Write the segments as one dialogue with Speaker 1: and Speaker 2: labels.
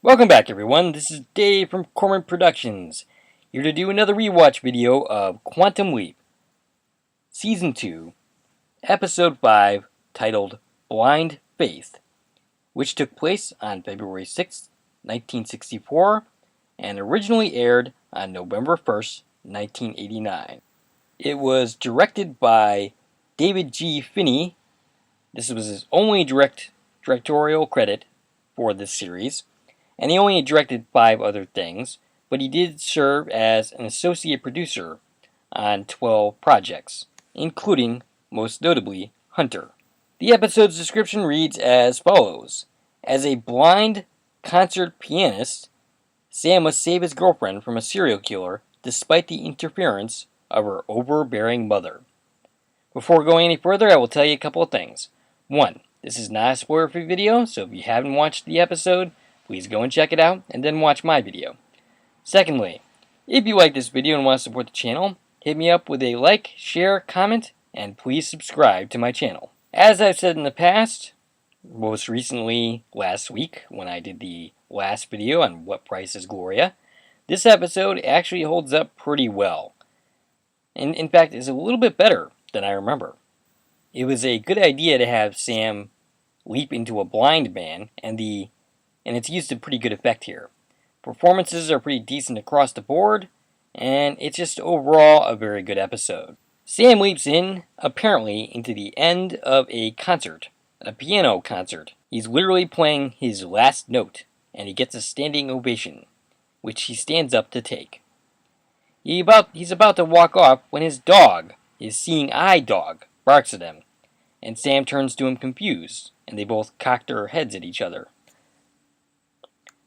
Speaker 1: Welcome back, everyone. This is Dave from Corman Productions, here to do another rewatch video of Quantum Leap, Season 2, Episode 5, titled Blind Faith, which took place on February 6, 1964, and originally aired on November 1st, 1989. It was directed by David G. Finney. This was his only directorial credit for this series, and he only directed 5 other things, but he did serve as an associate producer on 12 projects, including, most notably, Hunter. The episode's description reads as follows. As a blind concert pianist, Sam must save his girlfriend from a serial killer despite the interference of her overbearing mother. Before going any further, I will tell you a couple of things. 1. This is not a spoiler-free video, so if you haven't watched the episode, please go and check it out, and then watch my video. Secondly, if you like this video and want to support the channel, hit me up with a like, share, comment, and please subscribe to my channel. As I've said in the past, most recently last week when I did the last video on What Price is Gloria, this episode actually holds up pretty well. And in fact, is a little bit better than I remember. It was a good idea to have Sam leap into a blind man, and it's used to pretty good effect here. Performances are pretty decent across the board, and it's just overall a very good episode. Sam leaps in, apparently, into the end of a concert, a piano concert. He's literally playing his last note, and he gets a standing ovation, which he stands up to take. He's about to walk off when his dog, his seeing eye dog, barks at him, and Sam turns to him confused, and they both cock their heads at each other.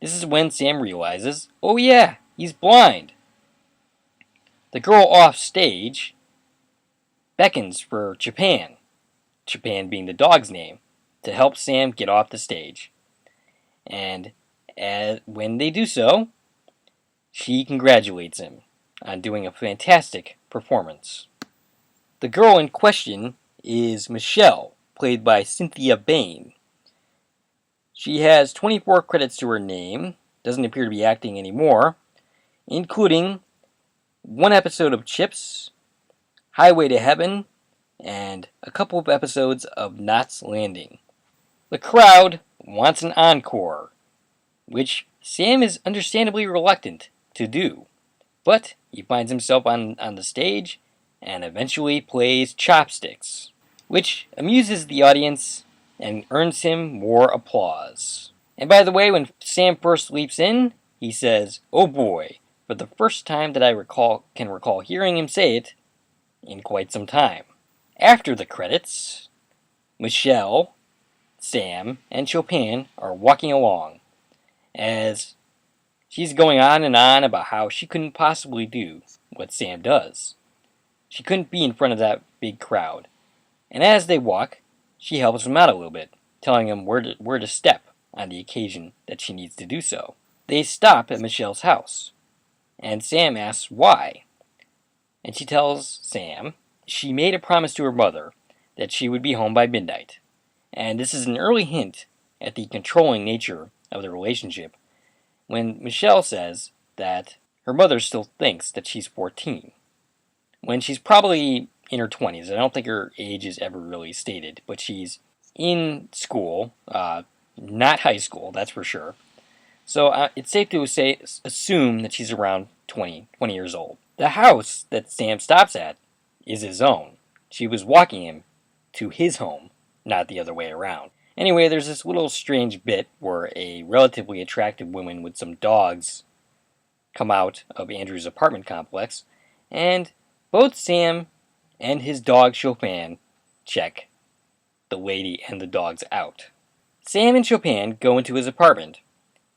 Speaker 1: This is when Sam realizes, oh yeah, he's blind. The girl off stage beckons for Japan being the dog's name, to help Sam get off the stage. And when they do so, she congratulates him on doing a fantastic performance. The girl in question is Michelle, played by Cynthia Bain. She has 24 credits to her name, doesn't appear to be acting anymore, including 1 episode of Chips, Highway to Heaven, and a couple of episodes of Knots Landing. The crowd wants an encore, which Sam is understandably reluctant to do, but he finds himself on the stage and eventually plays Chopsticks, which amuses the audience and earns him more applause. And by the way, when Sam first leaps in, he says, "Oh boy," for the first time that I can recall hearing him say it in quite some time. After the credits, Michelle, Sam, and Chopin are walking along, as she's going on and on about how she couldn't possibly do what Sam does. She couldn't be in front of that big crowd. And as they walk, she helps him out a little bit, telling him where to step on the occasion that she needs to do so. They stop at Michelle's house, and Sam asks why. And she tells Sam she made a promise to her mother that she would be home by midnight. And this is an early hint at the controlling nature of the relationship when Michelle says that her mother still thinks that she's 14, when she's probably in her 20s. I don't think her age is ever really stated, but she's in school, not high school, that's for sure. So it's safe to assume that she's around 20 years old. The house that Sam stops at is his own. She was walking him to his home, not the other way around. Anyway, there's this little strange bit where a relatively attractive woman with some dogs come out of Andrew's apartment complex, and both Sam and his dog Chopin check the lady and the dogs out. Sam and Chopin go into his apartment,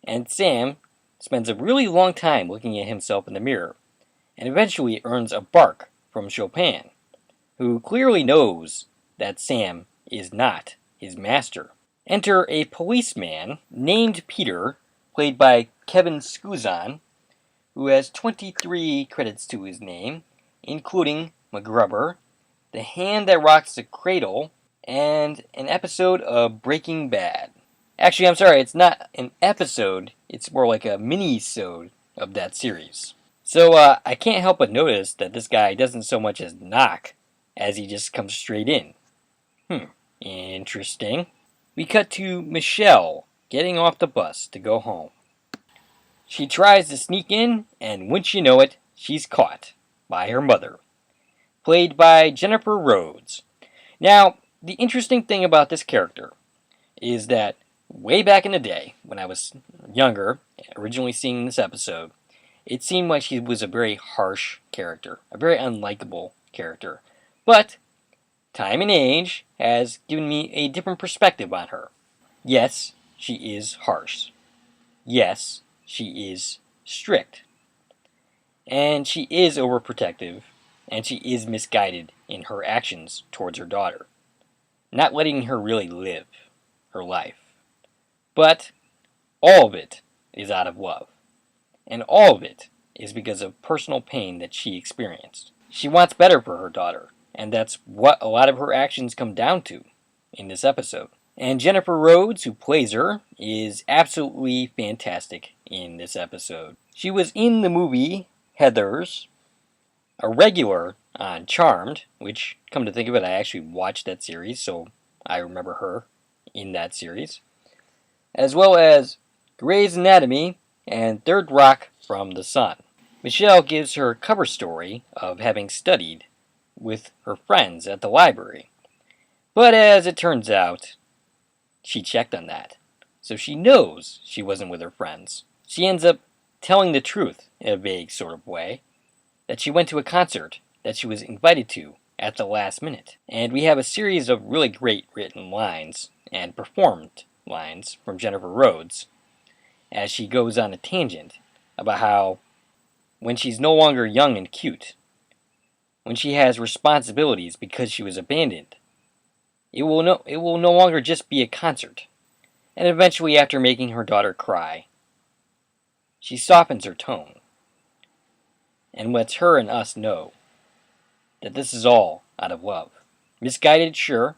Speaker 1: and Sam spends a really long time looking at himself in the mirror, and eventually earns a bark from Chopin, who clearly knows that Sam is not his master. Enter a policeman named Peter, played by Kevin Scuzon, who has 23 credits to his name, including MacGruber, The Hand That Rocks the Cradle, and an episode of Breaking Bad. Actually, I'm sorry, it's not an episode, it's more like a mini-sode of that series. So, I can't help but notice that this guy doesn't so much as knock, as he just comes straight in. Interesting. We cut to Michelle getting off the bus to go home. She tries to sneak in, and once you know it, she's caught by her mother, played by Jennifer Rhodes. Now, the interesting thing about this character is that way back in the day, when I was younger, originally seeing this episode, it seemed like she was a very harsh character, a very unlikable character. But time and age has given me a different perspective on her. Yes, she is harsh. Yes, she is strict. And she is overprotective, and she is misguided in her actions towards her daughter, not letting her really live her life. But all of it is out of love, and all of it is because of personal pain that she experienced. She wants better for her daughter, and that's what a lot of her actions come down to in this episode. And Jennifer Rhodes, who plays her, is absolutely fantastic in this episode. She was in the movie Heathers, a regular on Charmed, which, come to think of it, I actually watched that series, so I remember her in that series, as well as Grey's Anatomy and Third Rock from the Sun. Michelle gives her cover story of having studied with her friends at the library, but as it turns out, she checked on that, so she knows she wasn't with her friends. She ends up telling the truth in a vague sort of way, that she went to a concert that she was invited to at the last minute. And we have a series of really great written lines and performed lines from Jennifer Rhodes as she goes on a tangent about how when she's no longer young and cute, when she has responsibilities because she was abandoned, it will no longer just be a concert. And eventually, after making her daughter cry, she softens her tone and lets her and us know that this is all out of love. Misguided, sure,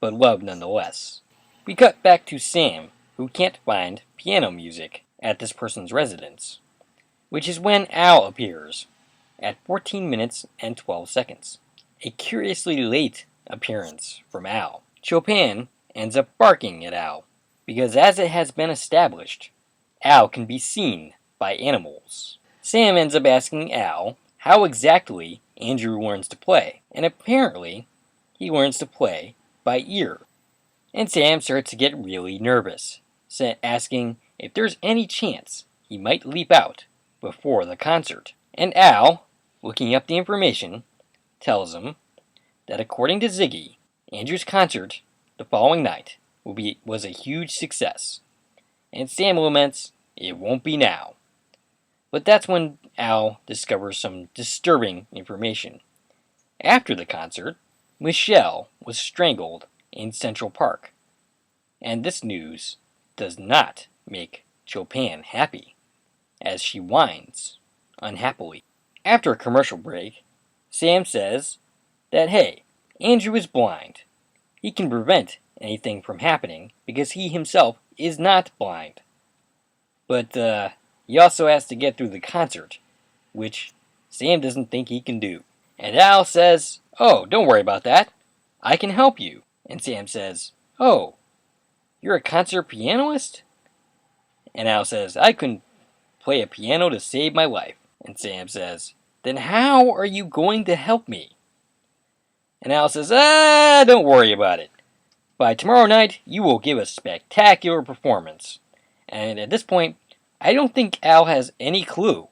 Speaker 1: but love nonetheless. We cut back to Sam, who can't find piano music at this person's residence, which is when Al appears at 14 minutes and 12 seconds. A curiously late appearance from Al. Chopin ends up barking at Al, because as it has been established, Al can be seen by animals. Sam ends up asking Al how exactly Andrew learns to play, and apparently he learns to play by ear. And Sam starts to get really nervous, asking if there's any chance he might leap out before the concert. And Al, looking up the information, tells him that according to Ziggy, Andrew's concert the following night was a huge success, and Sam laments it won't be now. But that's when Al discovers some disturbing information. After the concert, Michelle was strangled in Central Park, and this news does not make Chopin happy, as she whines unhappily. After a commercial break, Sam says that, hey, Andrew is blind. He can prevent anything from happening because he himself is not blind. But he also has to get through the concert, which Sam doesn't think he can do. And Al says, oh, don't worry about that. I can help you. And Sam says, oh, you're a concert pianist? And Al says, I couldn't play a piano to save my life. And Sam says, then how are you going to help me? And Al says, don't worry about it. By tomorrow night, you will give a spectacular performance. And at this point, I don't think Al has any clue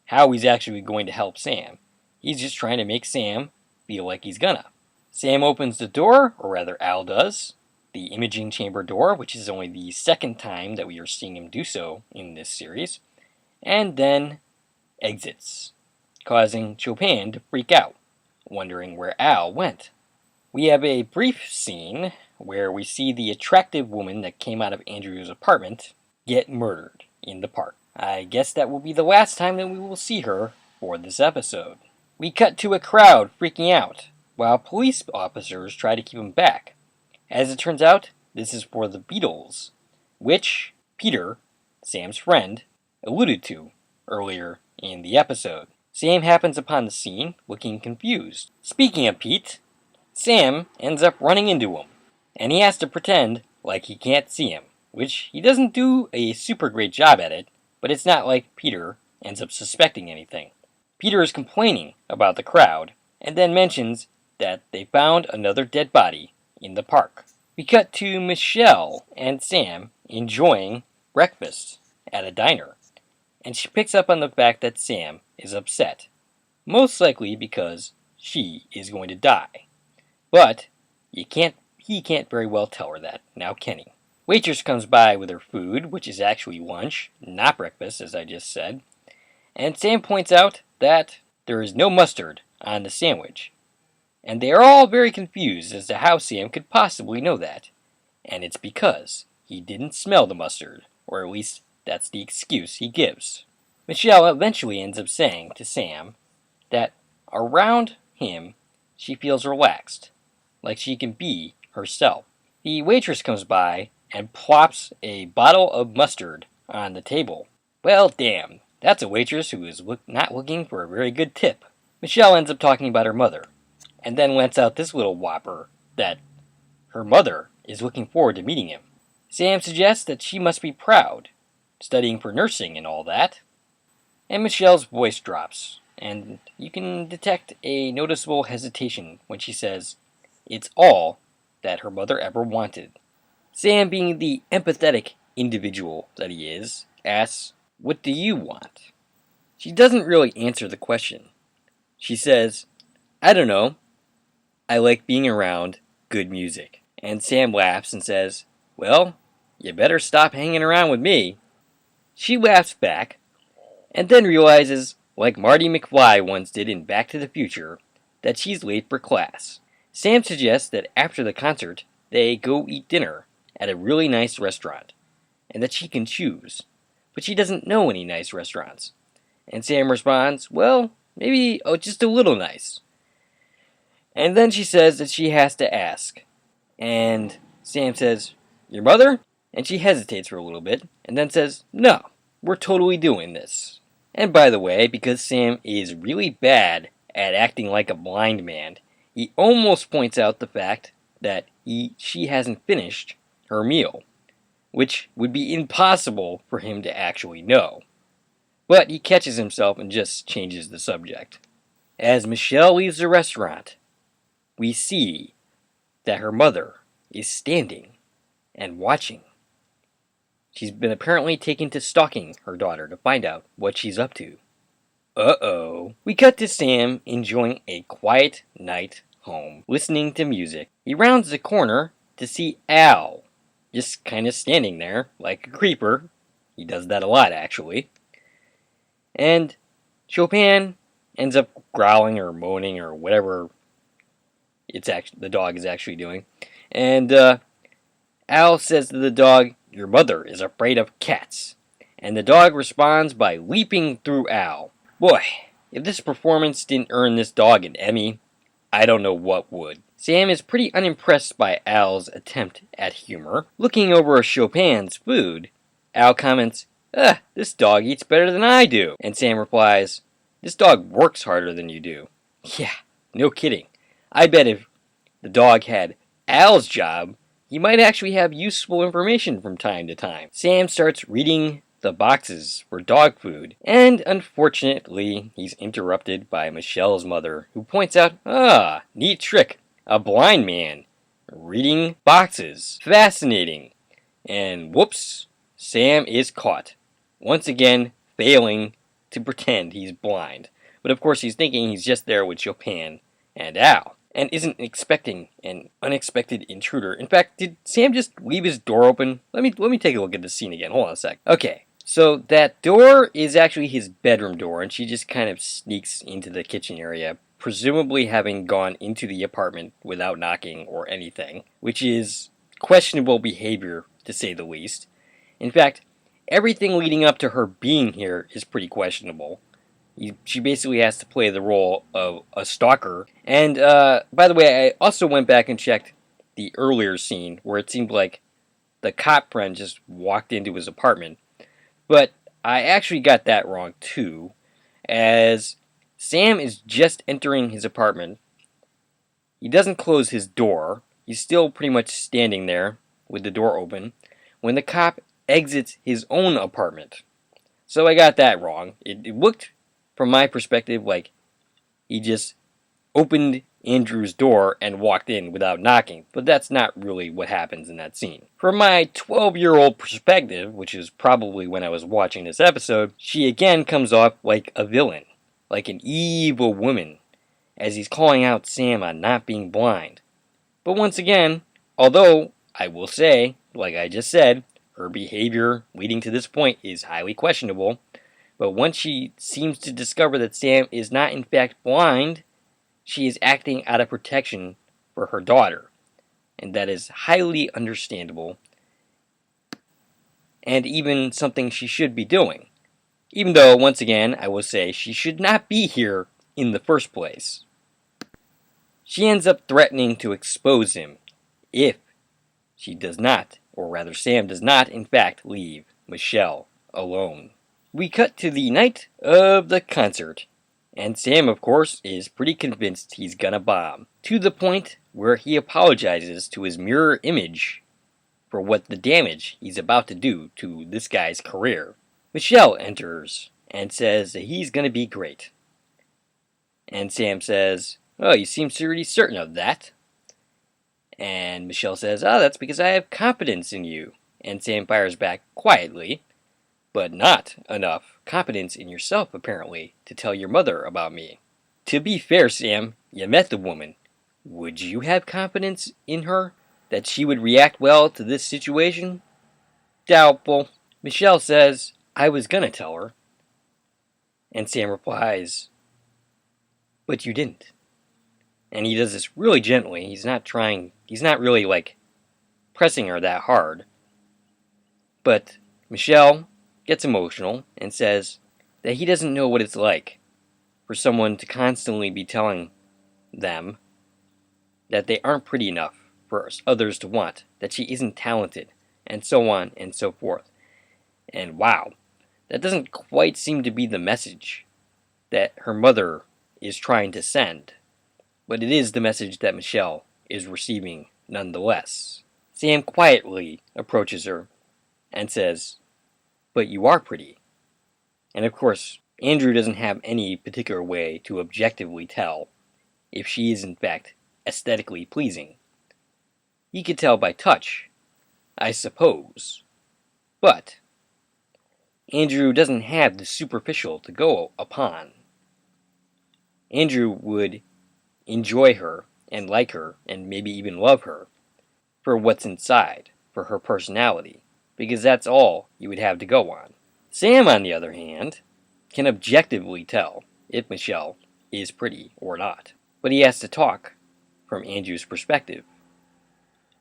Speaker 1: how he's actually going to help Sam. He's just trying to make Sam feel like he's gonna. Sam opens the door, or rather Al does, the imaging chamber door, which is only the second time that we are seeing him do so in this series, and then exits, causing Chopin to freak out, wondering where Al went. We have a brief scene where we see the attractive woman that came out of Andrew's apartment get murdered in the park. I guess that will be the last time that we will see her for this episode. We cut to a crowd freaking out, while police officers try to keep them back. As it turns out, this is for the Beatles, which Peter, Sam's friend, alluded to earlier in the episode. Sam happens upon the scene looking confused. Speaking of Pete, Sam ends up running into him, and he has to pretend like he can't see him, which he doesn't do a super great job at it, but it's not like Peter ends up suspecting anything. Peter is complaining about the crowd, and then mentions that they found another dead body in the park. We cut to Michelle and Sam enjoying breakfast at a diner, and she picks up on the fact that Sam is upset, most likely because she is going to die. But he can't very well tell her that, now can he? Waitress comes by with her food, which is actually lunch, not breakfast, as I just said, and Sam points out that there is no mustard on the sandwich. And they are all very confused as to how Sam could possibly know that. And it's because he didn't smell the mustard, or at least that's the excuse he gives. Michelle eventually ends up saying to Sam that around him she feels relaxed, like she can be herself. The waitress comes by and plops a bottle of mustard on the table. Well, damn, that's a waitress who is not looking for a very good tip. Michelle ends up talking about her mother, and then lets out this little whopper that her mother is looking forward to meeting him. Sam suggests that she must be proud, studying for nursing and all that, and Michelle's voice drops, and you can detect a noticeable hesitation when she says, "It's all that her mother ever wanted." Sam, being the empathetic individual that he is, asks, "What do you want?" She doesn't really answer the question. She says, "I don't know. I like being around good music." And Sam laughs and says, "Well, you better stop hanging around with me." She laughs back, and then realizes, like Marty McFly once did in Back to the Future, that she's late for class. Sam suggests that after the concert, they go eat dinner at a really nice restaurant, and that she can choose, but she doesn't know any nice restaurants. And Sam responds, "Well, maybe just a little nice." And then she says that she has to ask. And Sam says, "Your mother?" And she hesitates for a little bit, and then says, "No, we're totally doing this." And by the way, because Sam is really bad at acting like a blind man, he almost points out the fact that she hasn't finished her meal, which would be impossible for him to actually know. But he catches himself and just changes the subject. As Michelle leaves the restaurant, we see that her mother is standing and watching. She's been apparently taken to stalking her daughter to find out what she's up to. Uh-oh. We cut to Sam enjoying a quiet night home, listening to music. He rounds the corner to see Al, just kind of standing there like a creeper. He does that a lot, actually. And Chopin ends up growling or moaning or whatever the dog is actually doing. And Al says to the dog, "Your mother is afraid of cats." And the dog responds by leaping through Al. Boy, if this performance didn't earn this dog an Emmy, I don't know what would. Sam is pretty unimpressed by Al's attempt at humor. Looking over Chopin's food, Al comments, "This dog eats better than I do." And Sam replies, "This dog works harder than you do." Yeah, no kidding. I bet if the dog had Al's job, he might actually have useful information from time to time. Sam starts reading the boxes for dog food, and unfortunately, he's interrupted by Michelle's mother, who points out, neat trick, a blind man reading boxes. Fascinating. And whoops, Sam is caught. Once again, failing to pretend he's blind. But of course, he's thinking he's just there with Chopin and Al, and isn't expecting an unexpected intruder. In fact, did Sam just leave his door open? Let me take a look at this scene again. Hold on a sec. Okay, so that door is actually his bedroom door, and she just kind of sneaks into the kitchen area, presumably having gone into the apartment without knocking or anything, which is questionable behavior, to say the least. In fact, everything leading up to her being here is pretty questionable. She basically has to play the role of a stalker. And, by the way, I also went back and checked the earlier scene where it seemed like the cop friend just walked into his apartment. But I actually got that wrong too, as Sam is just entering his apartment. He doesn't close his door. He's still pretty much standing there with the door open when the cop exits his own apartment. So I got that wrong. It looked, from my perspective, like he just opened Andrew's door and walked in without knocking, but that's not really what happens in that scene. From my 12-year-old perspective, which is probably when I was watching this episode, she again comes off like a villain, like an evil woman, as he's calling out Sam on not being blind. But once again, although I will say, like I just said, her behavior leading to this point is highly questionable, but once she seems to discover that Sam is not in fact blind, she is acting out of protection for her daughter, and that is highly understandable, and even something she should be doing. Even though, once again, I will say she should not be here in the first place. She ends up threatening to expose him if she does not, or rather Sam does not, in fact, leave Michelle alone. We cut to the night of the concert, and Sam, of course, is pretty convinced he's gonna bomb, to the point where he apologizes to his mirror image for what the damage he's about to do to this guy's career. Michelle enters and says that he's gonna be great. And Sam says, "Oh, you seem pretty certain of that." And Michelle says, "Oh, that's because I have confidence in you." And Sam fires back quietly, "But not enough confidence in yourself, apparently, to tell your mother about me." To be fair, Sam, you met the woman. Would you have confidence in her that she would react well to this situation? Doubtful. Michelle says, "I was gonna tell her." And Sam replies, "But you didn't." And he does this really gently. He's not really like pressing her that hard. But Michelle gets emotional and says that he doesn't know what it's like for someone to constantly be telling them that they aren't pretty enough for others to want, that she isn't talented, and so on and so forth. And wow, that doesn't quite seem to be the message that her mother is trying to send, but it is the message that Michelle is receiving nonetheless. Sam quietly approaches her and says, "But you are pretty." And of course, Andrew doesn't have any particular way to objectively tell if she is in fact aesthetically pleasing. He could tell by touch, I suppose. But Andrew doesn't have the superficial to go upon. Andrew would enjoy her and like her and maybe even love her for what's inside, for her personality, because that's all you would have to go on. Sam, on the other hand, can objectively tell if Michelle is pretty or not, but he has to talk from Andrew's perspective.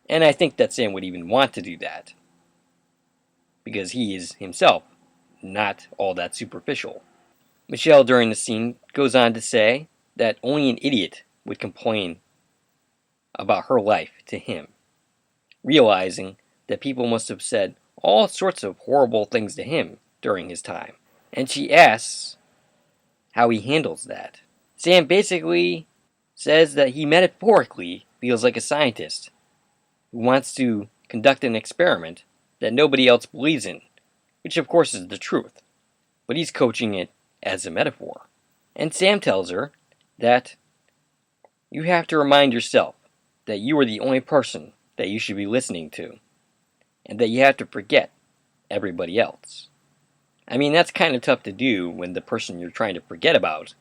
Speaker 1: And I think that Sam would even want to do that, because he is himself not all that superficial. Michelle, during the scene, goes on to say that only an idiot would complain about her life to him, realizing that people must have said all sorts of horrible things to him during his time. And she asks how he handles that. Sam basically says that he metaphorically feels like a scientist who wants to conduct an experiment that nobody else believes in, which of course is the truth, but he's coaching it as a metaphor. And Sam tells her that you have to remind yourself that you are the only person that you should be listening to, and that you have to forget everybody else. I mean, that's kind of tough to do when the person you're trying to forget about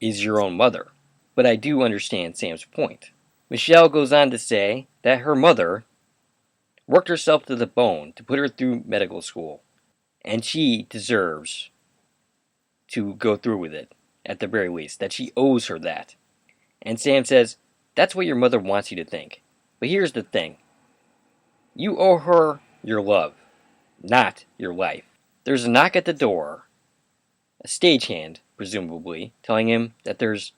Speaker 1: is your own mother, but I do understand Sam's point. Michelle goes on to say that her mother worked herself to the bone to put her through medical school, and she deserves to go through with it, at the very least, that she owes her that. And Sam says, that's what your mother wants you to think. But here's the thing. You owe her your love, not your life. There's a knock at the door, a stagehand, presumably, telling him that there's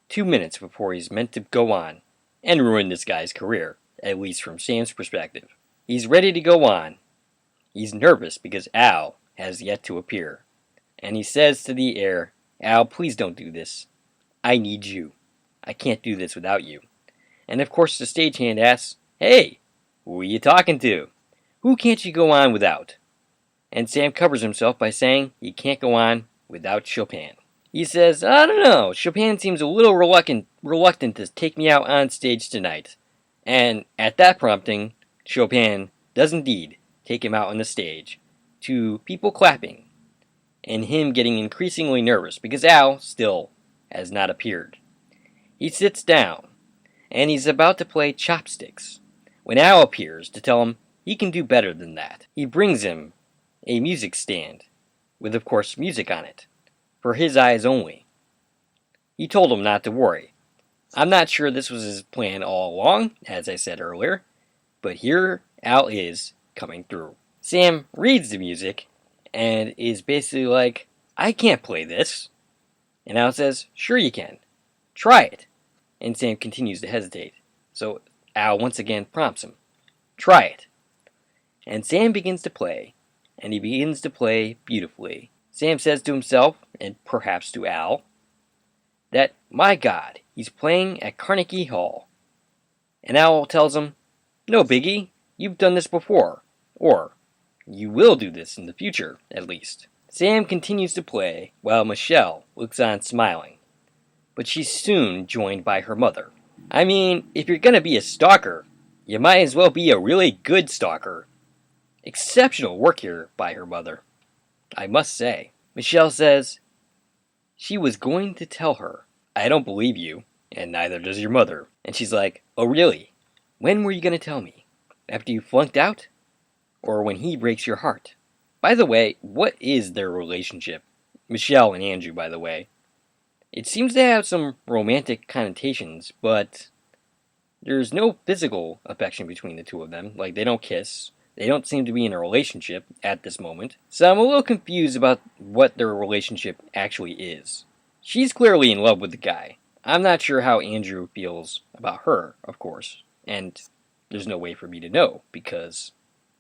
Speaker 1: 2 minutes before he's meant to go on and ruin this guy's career, at least from Sam's perspective. He's ready to go on. He's nervous because Al has yet to appear. And he says to the air, Al, please don't do this. I need you. I can't do this without you. And of course the stagehand asks, hey, who are you talking to? Who can't you go on without? And Sam covers himself by saying he can't go on without Chopin. He says, I don't know, Chopin seems a little reluctant to take me out on stage tonight. And at that prompting, Chopin does indeed take him out on the stage, to people clapping, and him getting increasingly nervous because Al still has not appeared. He sits down, and he's about to play Chopsticks, when Al appears to tell him he can do better than that. He brings him a music stand, with of course music on it, for his eyes only. He told him not to worry. I'm not sure this was his plan all along, as I said earlier, but here Al is coming through. Sam reads the music, and is basically like, I can't play this. And Al says, sure you can. Try it. And Sam continues to hesitate. So Al once again prompts him, try it. And Sam begins to play, and he begins to play beautifully. Sam says to himself, and perhaps to Al, that, my God, he's playing at Carnegie Hall. And Al tells him, no biggie, you've done this before. Or, you will do this in the future, at least. Sam continues to play, while Michelle looks on smiling. But she's soon joined by her mother. I mean, if you're gonna be a stalker, you might as well be a really good stalker. Exceptional work here by her mother, I must say. Michelle says, she was going to tell her, I don't believe you, and neither does your mother. And she's like, oh really? When were you going to tell me? After you flunked out? Or when he breaks your heart? By the way, what is their relationship? Michelle and Andrew, by the way. It seems to have some romantic connotations, but there's no physical affection between the two of them. Like, they don't kiss. They don't seem to be in a relationship at this moment. So I'm a little confused about what their relationship actually is. She's clearly in love with the guy. I'm not sure how Andrew feels about her, of course. And there's no way for me to know, because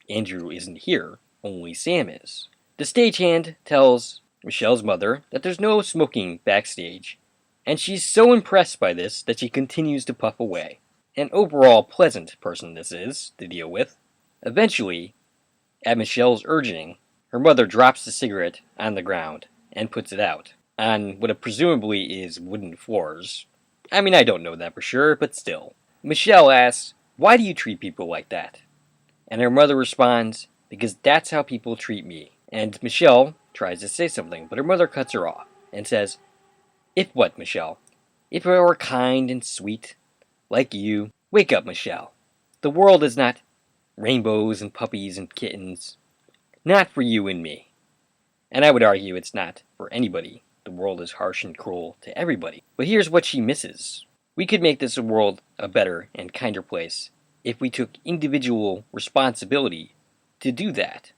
Speaker 1: Andrew isn't here, only Sam is. The stagehand tells Michelle's mother that there's no smoking backstage, and she's so impressed by this that she continues to puff away. An overall pleasant person this is to deal with. Eventually, at Michelle's urging, her mother drops the cigarette on the ground and puts it out, on what presumably is wooden floors. I mean, I don't know that for sure, but still. Michelle asks, why do you treat people like that? And her mother responds, because that's how people treat me. And Michelle tries to say something, but her mother cuts her off and says, if what, Michelle? If I were kind and sweet, like you, wake up, Michelle. The world is not rainbows and puppies and kittens. Not for you and me. And I would argue it's not for anybody. The world is harsh and cruel to everybody. But here's what she misses. We could make this world a better and kinder place if we took individual responsibility to do that.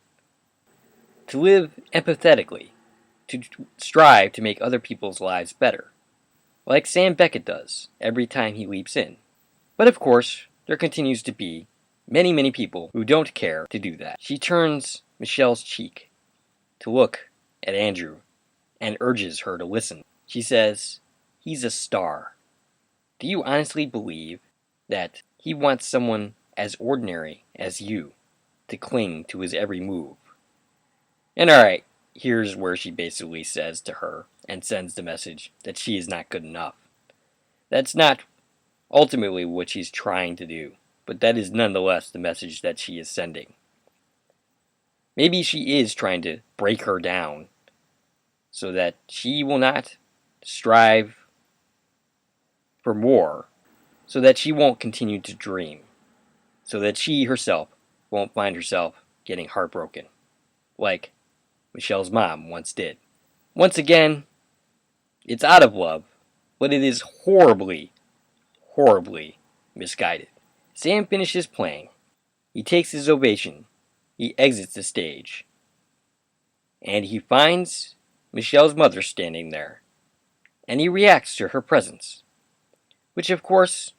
Speaker 1: To live empathetically. To strive to make other people's lives better. Like Sam Beckett does every time he leaps in. But of course, there continues to be many people who don't care to do that. She turns Michelle's cheek to look at Andrew and urges her to listen. She says, he's a star. Do you honestly believe that he wants someone as ordinary as you to cling to his every move? And alright, here's where she basically says to her and sends the message that she is not good enough. That's not ultimately what she's trying to do, but that is nonetheless the message that she is sending. Maybe she is trying to break her down so that she will not strive for more, so that she won't continue to dream, so that she herself won't find herself getting heartbroken, like Michelle's mom once did. Once again, it's out of love, but it is horribly misguided. Sam finishes playing. He takes his ovation. He exits the stage. And he finds Michelle's mother standing there. And he reacts to her presence. Which, of course,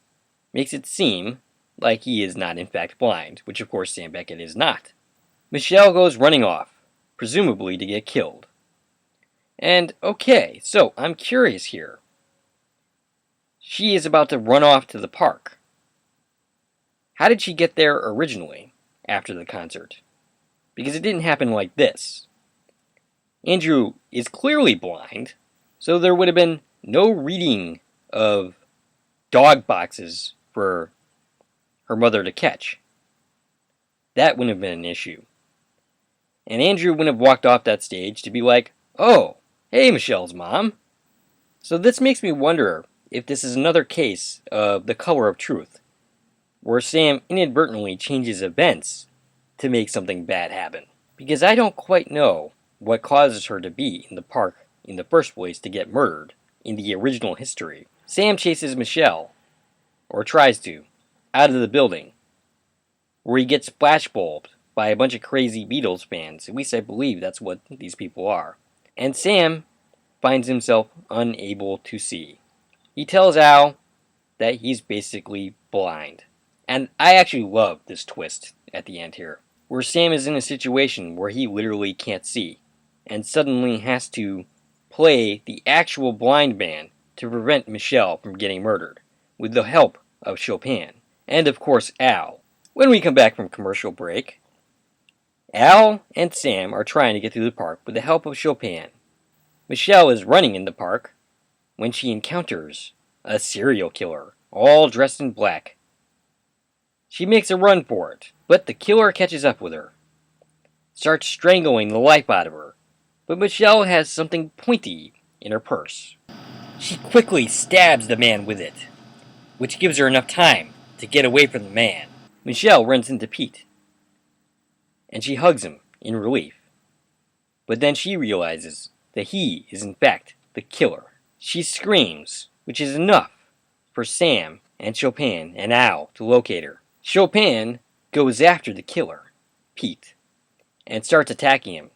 Speaker 1: makes it seem like he is not in fact blind, which of course Sam Beckett is not. Michelle goes running off, presumably to get killed. And okay, so I'm curious here. She is about to run off to the park. How did she get there originally, after the concert? Because it didn't happen like this. Andrew is clearly blind, so there would have been no reading of dog boxes for her mother to catch. That wouldn't have been an issue. And Andrew wouldn't have walked off that stage to be like, oh, hey, Michelle's mom. So this makes me wonder if this is another case of the color of truth, where Sam inadvertently changes events to make something bad happen. Because I don't quite know what causes her to be in the park in the first place to get murdered in the original history. Sam chases Michelle, or tries to, out of the building, where he gets flashbulbed by a bunch of crazy Beatles fans. At least I believe that's what these people are. And Sam finds himself unable to see. He tells Al that he's basically blind. And I actually love this twist at the end here, where Sam is in a situation where he literally can't see, and suddenly has to play the actual blind man to prevent Michelle from getting murdered, with the help of Chopin, and of course Al. When we come back from commercial break, Al and Sam are trying to get through the park with the help of Chopin. Michelle is running in the park when she encounters a serial killer, all dressed in black. She makes a run for it, but the killer catches up with her, starts strangling the life out of her, but Michelle has something pointy in her purse. She quickly stabs the man with it, which gives her enough time to get away from the man. Michelle runs into Pete, and she hugs him in relief. But then she realizes that he is in fact the killer. She screams, which is enough for Sam and Chopin and Al to locate her. Chopin goes after the killer, Pete, and starts attacking him.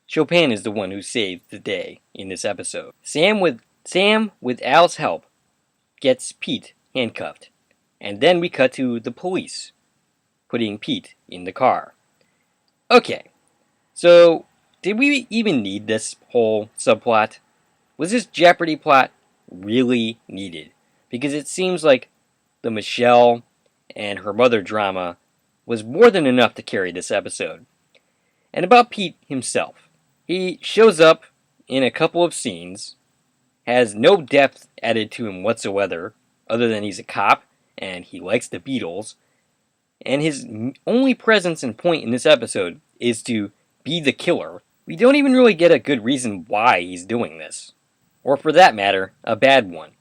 Speaker 1: Chopin is the one who saved the day in this episode. Sam, with Al's help, gets Pete handcuffed, and then we cut to the police, putting Pete in the car. Okay, so did we even need this whole subplot? Was this Jeopardy plot really needed? Because it seems like the Michelle and her mother drama was more than enough to carry this episode. And about Pete himself, he shows up in a couple of scenes, has no depth added to him whatsoever, other than he's a cop and he likes the Beatles, and his only presence and point in this episode is to be the killer. We don't even really get a good reason why he's doing this, or for that matter, a bad one.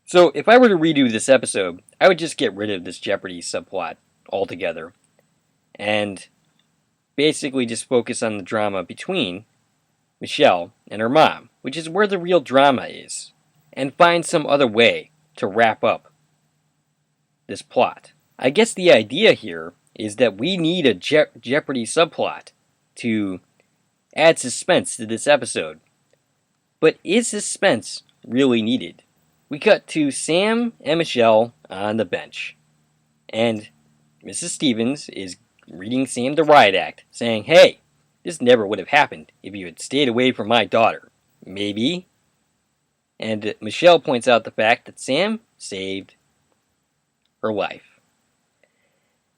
Speaker 1: So if I were to redo this episode, I would just get rid of this Jeopardy subplot altogether, and basically just focus on the drama between Michelle and her mom, which is where the real drama is, and find some other way to wrap up this plot. I guess the idea here is that we need a Jeopardy subplot to add suspense to this episode. But is suspense really needed? We cut to Sam and Michelle on the bench, and Mrs. Stevens is reading Sam the riot act, saying, "Hey, this never would have happened if you had stayed away from my daughter." Maybe. And Michelle points out the fact that Sam saved her life.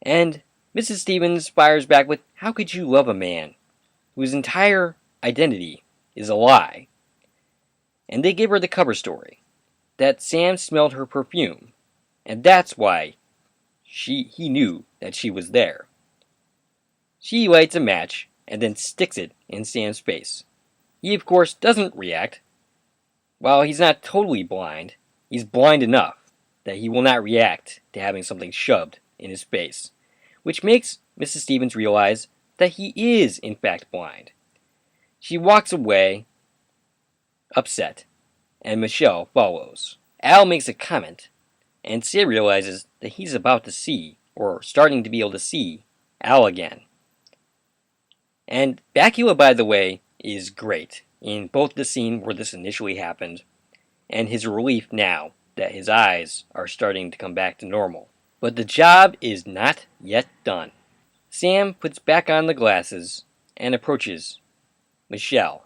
Speaker 1: And Mrs. Stevens fires back with, "How could you love a man whose entire identity is a lie?" And they give her the cover story, that Sam smelled her perfume, and that's why he knew that she was there. She lights a match and then sticks it in Sam's face. He, of course, doesn't react. While he's not totally blind, he's blind enough that he will not react to having something shoved in his face, which makes Mrs. Stevens realize that he is, in fact, blind. She walks away, upset, and Michelle follows. Al makes a comment, and Sam realizes that he's about to see, or starting to be able to see, Al again. And Bakula, by the way, is great in both the scene where this initially happened and his relief now that his eyes are starting to come back to normal. But the job is not yet done. Sam puts back on the glasses and approaches Michelle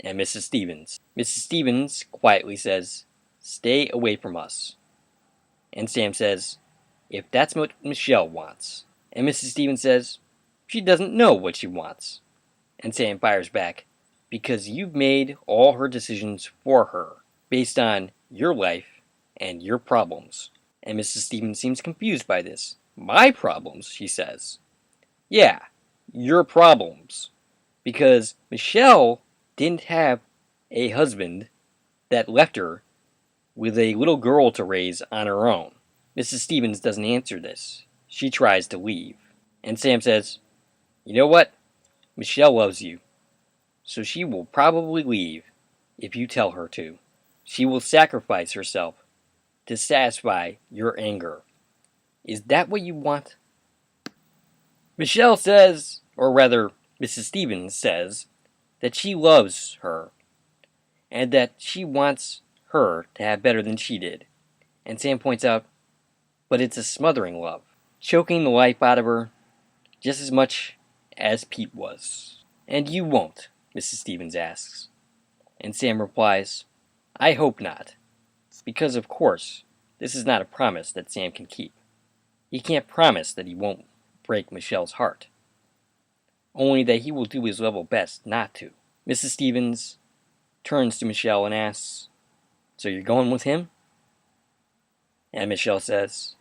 Speaker 1: and Mrs. Stevens. Mrs. Stevens quietly says, "Stay away from us." And Sam says, "If that's what Michelle wants." And Mrs. Stevens says, "She doesn't know what she wants." And Sam fires back, "Because you've made all her decisions for her, based on your life and your problems." And Mrs. Stevens seems confused by this. "My problems?" she says. "Yeah, your problems. Because Michelle didn't have a husband that left her with a little girl to raise on her own." Mrs. Stevens doesn't answer this. She tries to leave. And Sam says, "You know what? Michelle loves you, so she will probably leave if you tell her to. She will sacrifice herself to satisfy your anger. Is that what you want?" Michelle says, or rather, Mrs. Stevens says, that she loves her, and that she wants her to have better than she did. And Sam points out, but it's a smothering love, choking the life out of her just as much as Pete was. "And you won't?" Mrs. Stevens asks. And Sam replies, "I hope not. Because, of course, this is not a promise that Sam can keep. He can't promise that he won't break Michelle's heart. Only that he will do his level best not to." Mrs. Stevens turns to Michelle and asks, "So you're going with him?" And Michelle says,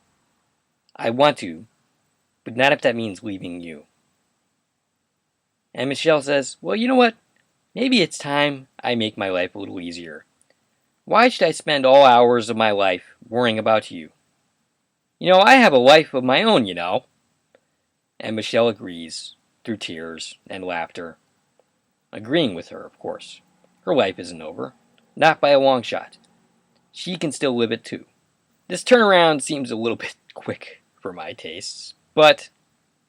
Speaker 1: "I want to, but not if that means leaving you." And Michelle says, "Well, you know what? Maybe it's time I make my life a little easier. Why should I spend all hours of my life worrying about you? I have a life of my own, you know." And Michelle agrees, through tears and laughter. Agreeing with her, of course. Her life isn't over. Not by a long shot. She can still live it too. This turnaround seems a little bit quick for my tastes, but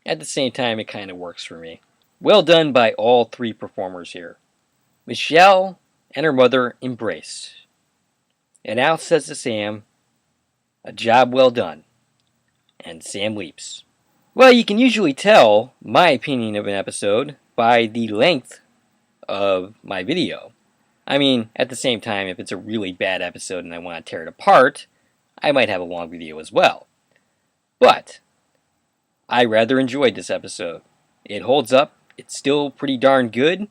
Speaker 1: at the same time it kind of works for me. Well done by all three performers here. Michelle and her mother embrace. And Al says to Sam, "A job well done." And Sam leaps. Well, you can usually tell my opinion of an episode by the length of my video. I mean, at the same time, if it's a really bad episode and I want to tear it apart, I might have a long video as well. But I rather enjoyed this episode. It holds up. It's still pretty darn good.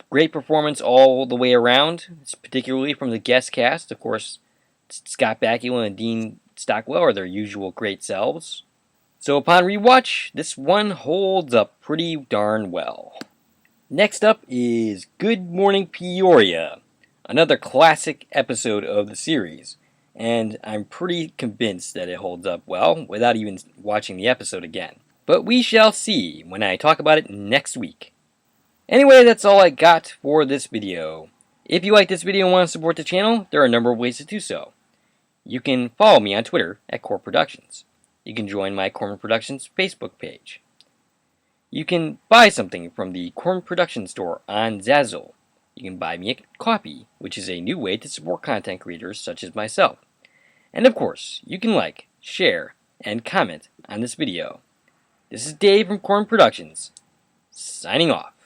Speaker 1: Great performance all the way around, particularly from the guest cast. Of course, Scott Bakula and Dean Stockwell are their usual great selves. So upon rewatch, this one holds up pretty darn well. Next up is Good Morning Peoria, another classic episode of the series, and I'm pretty convinced that it holds up well without even watching the episode again. But we shall see when I talk about it next week. Anyway, that's all I got for this video. If you like this video and want to support the channel, there are a number of ways to do so. You can follow me on Twitter at Core Productions. You can join my Corman Productions Facebook page. You can buy something from the Corman Productions store on Zazzle. You can buy me a copy, which is a new way to support content creators such as myself. And of course, you can like, share, and comment on this video. This is Dave from Corman Productions, signing off.